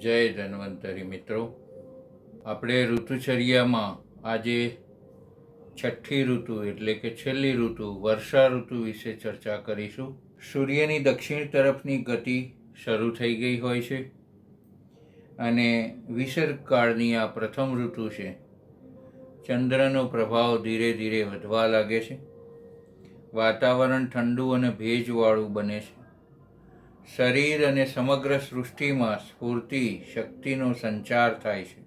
જય ધન્વંતરી મિત્રો, આપણે ઋતુચર્યામાં આજે છઠ્ઠી ઋતુ એટલે કે છેલ્લી ઋતુ વર્ષા ઋતુ વિશે ચર્ચા કરીશું. સૂર્યની દક્ષિણ તરફની ગતિ શરૂ થઈ ગઈ હોય છે અને વિસર્ગકાળની આ પ્રથમ ઋતુ છે. ચંદ્રનો પ્રભાવ ધીરે ધીરે વધવા લાગે છે. વાતાવરણ ઠંડુ અને ભેજવાળું બને છે. શરીર અને સમગ્ર સૃષ્ટિમાં સ્ફૂર્તિ શક્તિનો સંચાર થાય છે.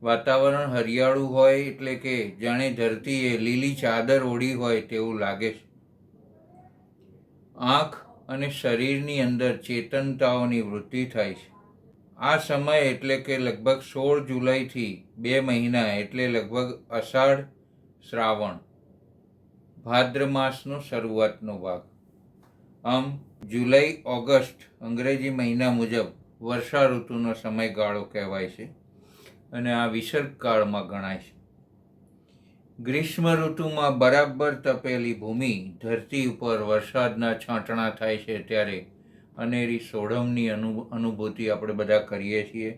વાતાવરણ હરિયાળું હોય એટલે કે જાણે ધરતીએ લીલી ચાદર ઓઢી હોય તેવું લાગે છે. આંખ અને શરીરની અંદર ચેતનતાઓની વૃદ્ધિ થાય છે. આ સમય એટલે કે લગભગ 16 જુલાઈથી 2 મહિના એટલે લગભગ અષાઢ શ્રાવણ ભાદ્ર માસનો શરૂઆતનો ભાગ. આમ જુલાઈ ઓગસ્ટ અંગ્રેજી મહિના મુજબ વર્ષા ઋતુનો સમયગાળો કહેવાય છે અને આ વિસર્ગકાળમાં ગણાય છે. ગ્રીષ્મ ઋતુમાં બરાબર તપેલી ભૂમિ ધરતી ઉપર વરસાદના છાંટણા થાય છે ત્યારે અનેરી સોઢમની અનુભૂતિ આપણે બધા કરીએ છીએ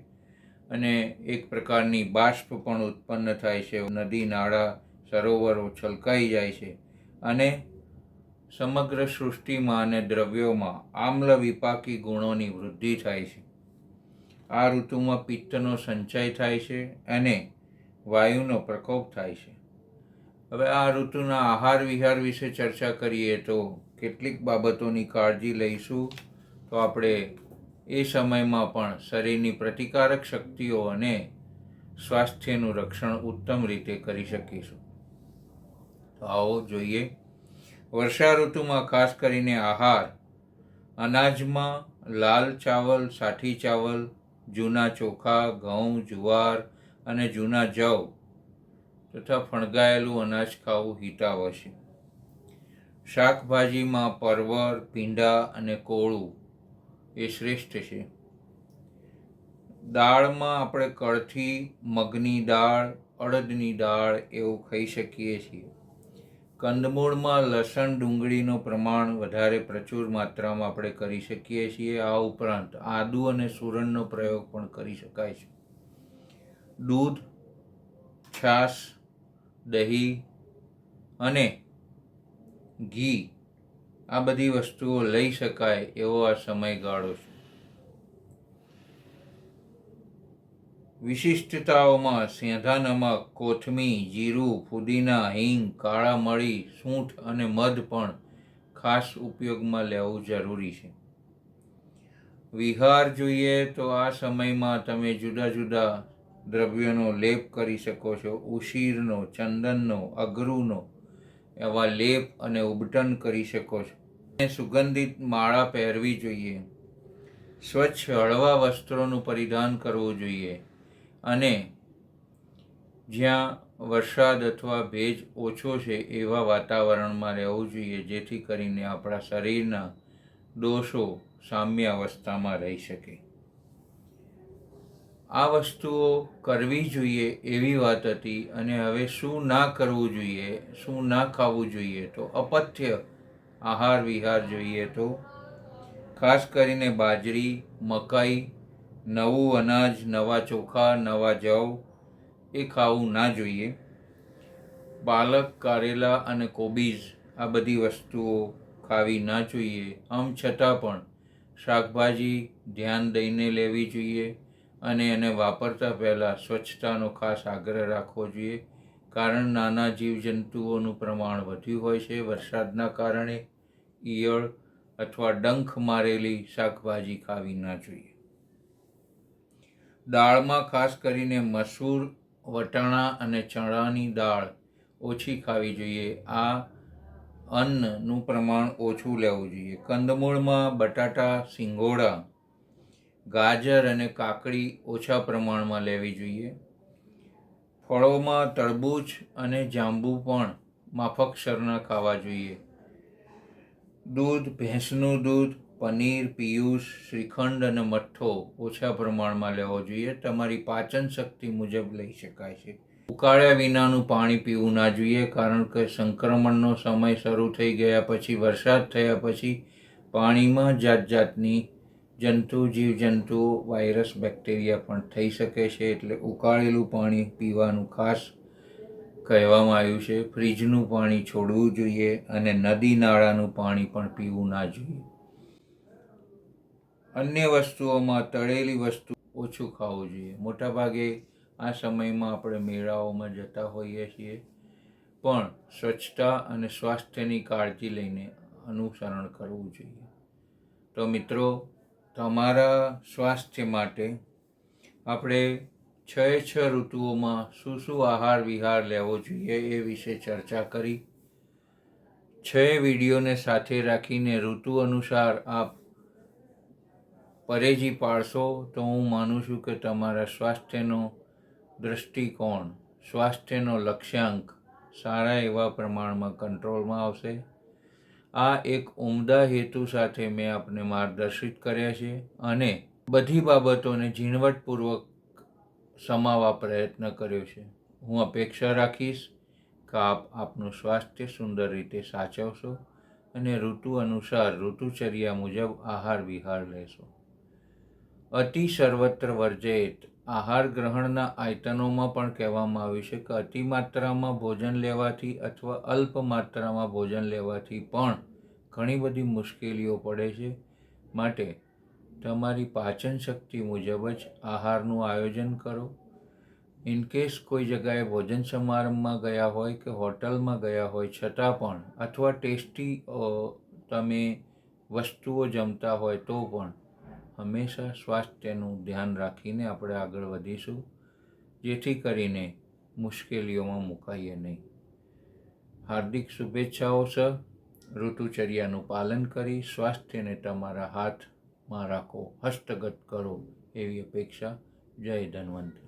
અને એક પ્રકારની બાષ્પ પણ ઉત્પન્ન થાય છે. નદી નાળા સરોવરો છલકાઈ જાય છે અને સમગ્ર સૃષ્ટિમાં અને દ્રવ્યોમાં આમ્લ વિપાકી ગુણોની વૃદ્ધિ થાય છે. આ ઋતુમાં પિત્તનો સંચય થાય છે અને વાયુનો પ્રકોપ થાય છે. હવે આ ઋતુના આહાર વિહાર વિશે ચર્ચા કરીએ તો કેટલીક બાબતોની કાળજી લઈશું તો આપણે એ સમયમાં પણ શરીરની પ્રતિકારક શક્તિઓ અને સ્વાસ્થ્યનું રક્ષણ ઉત્તમ રીતે કરી શકીશું. તો આવો જોઈએ. વર્ષા ઋતુમાં ખાસ કરીને આહાર. અનાજમાં લાલ ચાવલ, સાથી ચાવલ, જૂના ચોખા, ઘઉં, જુવાર અને જૂના જવ તથા ફણગાયેલું અનાજ ખાવું હિતાવહ છે. શાકભાજીમાં પરવર, ભીંડા અને કોળું એ શ્રેષ્ઠ છે. દાળમાં આપણે કળથી, મગની દાળ, અડદની દાળ એવું ખાઈ શકીએ છીએ. કંદમૂળમાં લસણ, ડુંગળીનું પ્રમાણ વધારે પ્રચુર માત્રામાં આપણે કરી શકીએ છીએ. આ ઉપરાંત આદુ અને સુરણનો પ્રયોગ પણ કરી શકાય છે. દૂધ, છાશ, દહીં અને ઘી આ બધી વસ્તુઓ લઈ શકાય એવો આ સમયગાળો છે. વિશિષ્ટતાઓમાં સેંધા નમક, કોથમીર, જીરું, ફુદીના, હિંગ, કાળા મરી, સૂંઠ અને મધ પણ ખાસ ઉપયોગમાં લેવું જરૂરી છે. વિહાર જોઈએ તો આ સમયમાં તમે જુદા જુદા દ્રવ્યોનો લેપ કરી શકો છો. ઉશીરનો, ચંદનનો, અગરુનો એવા લેપ અને ઉબટન કરી શકો છો. સુગંધિત માળા પહેરવી જોઈએ. સ્વચ્છ હળવા વસ્ત્રોનું પરિધાન કરવું જોઈએ અને જ્યાં વરસાદ અથવા ભેજ ઓછો છે એવા વાતાવરણમાં રહેવું જોઈએ જેથી કરીને આપણા શરીરના દોષો સામ્ય અવસ્થામાં રહી શકે. આ વસ્તુઓ કરવી જોઈએ એવી વાત હતી. અને હવે શું ના કરવું જોઈએ, શું ના ખાવું જોઈએ, તો અપથ્ય આહાર વિહાર જોઈએ તો ખાસ કરીને બાજરી, મકાઈ, નવું અનાજ, નવા ચોખા, નવા જવ એ ખાવું ના જોઈએ. પાલક, કારેલા અને કોબીજ આ બધી વસ્તુઓ ખાવી ના જોઈએ. આમ છતાં પણ શાકભાજી ધ્યાન દઈને લેવી જોઈએ અને એને વાપરતા પહેલાં સ્વચ્છતાનો ખાસ આગ્રહ રાખવો જોઈએ. કારણ નાના જીવજંતુઓનું પ્રમાણ વધ્યું હોય છે વરસાદના કારણે. ઈયળ અથવા ડંખ મારેલી શાકભાજી ખાવી ના જોઈએ. દાળમાં ખાસ કરીને મસૂર, વટાણા અને ચણાની દાળ ઓછી ખાવી જોઈએ. આ અન્નનું પ્રમાણ ઓછું લેવું જોઈએ. કંદમૂળમાં બટાટા, સિંગોડા, ગાજર અને કાકડી ઓછા પ્રમાણમાં લેવી જોઈએ. ફળોમાં તરબૂચ અને જાંબુ પણ માફકસરના ખાવા જોઈએ. દૂધ, ભેંસનું દૂધ, પનીર, પિયુષ, શ્રીખંડ અને મઠ્ઠો ઓછા પ્રમાણમાં લેવો જોઈએ. તમારી પાચન શક્તિ મુજબ લઈ શકાય છે. ઉકાળ્યા વિનાનું પાણી પીવું ના જોઈએ કારણ કે સંક્રમણનો સમય શરૂ થઈ ગયા પછી, વરસાદ થયા પછી પાણીમાં જાત જાતની જંતુ જીવજંતુઓ વાયરસ બેક્ટેરિયા પણ થઈ શકે છે, એટલે ઉકાળેલું પાણી પીવાનું ખાસ કહેવામાં આવ્યું છે. ફ્રીજનું પાણી છોડવું જોઈએ અને નદી નાળાનું પાણી પણ પીવું ના જોઈએ. અન્ય વસ્તુઓમાં તળેલી વસ્તુ ઓછું ખાવું જોઈએ. મોટાભાગે આ સમયમાં આપણે મેળાઓમાં જતા હોઈએ છીએ, પણ સ્વચ્છતા અને સ્વાસ્થ્યની કાળજી લઈને અનુસરણ કરવું જોઈએ. તો મિત્રો, તમારા સ્વાસ્થ્ય માટે આપણે 6 ઋતુઓમાં શું શું આહાર વિહાર લેવો જોઈએ એ વિશે ચર્ચા કરી. 6 વિડીયોને સાથે રાખીને ઋતુ અનુસાર આપ પરેજી પાડશો તો હું માનું છું કે તમારા સ્વાસ્થ્યનો દૃષ્ટિકોણ, સ્વાસ્થ્યનો લક્ષ્યાંક સારા એવા પ્રમાણમાં કંટ્રોલમાં આવશે. આ એક ઉમદા હેતુ સાથે મેં આપને માર્ગદર્શિત કર્યા છે અને બધી બાબતોને ઝીણવટપૂર્વક સમાવવા પ્રયત્ન કર્યો છે. હું અપેક્ષા રાખીશ કે આપ આપનું સ્વાસ્થ્ય સુંદર રીતે સાચવશો અને ઋતુ અનુસાર ઋતુચર્યા મુજબ આહાર વિહાર લેશો. અતિ સર્વત્ર વર્જેત આહાર ગ્રહણના આયતનોમાં પણ કહેવામાં આવ્યું છે કે અતિ માત્રામાં ભોજન લેવાથી અથવા અલ્પ માત્રામાં ભોજન લેવાથી પણ ઘણી બધી મુશ્કેલીઓ પડે છે. માટે તમારી પાચન શક્તિ મુજબ જ આહારનું આયોજન કરો. ઇનકેસ કોઈ જગાએ ભોજન સમારંભમાં ગયા હોય કે હોટલમાં ગયા હોય છતાં પણ, અથવા ટેસ્ટી તમે વસ્તુઓ જમતા હોય તો પણ હંમેશા સ્વાસ્થ્યનું ધ્યાન રાખીને આપણે આગળ વધીશું, જેથી કરીને મુશ્કેલીઓમાં મુકાઈએ નહીં. હાર્દિક શુભેચ્છાઓ સર. ઋતુચર્યાનું પાલન કરી સ્વાસ્થ્યને તમારા હાથમાં રાખો, હસ્તગત કરો એવી અપેક્ષા. જય ધન્વંતરી.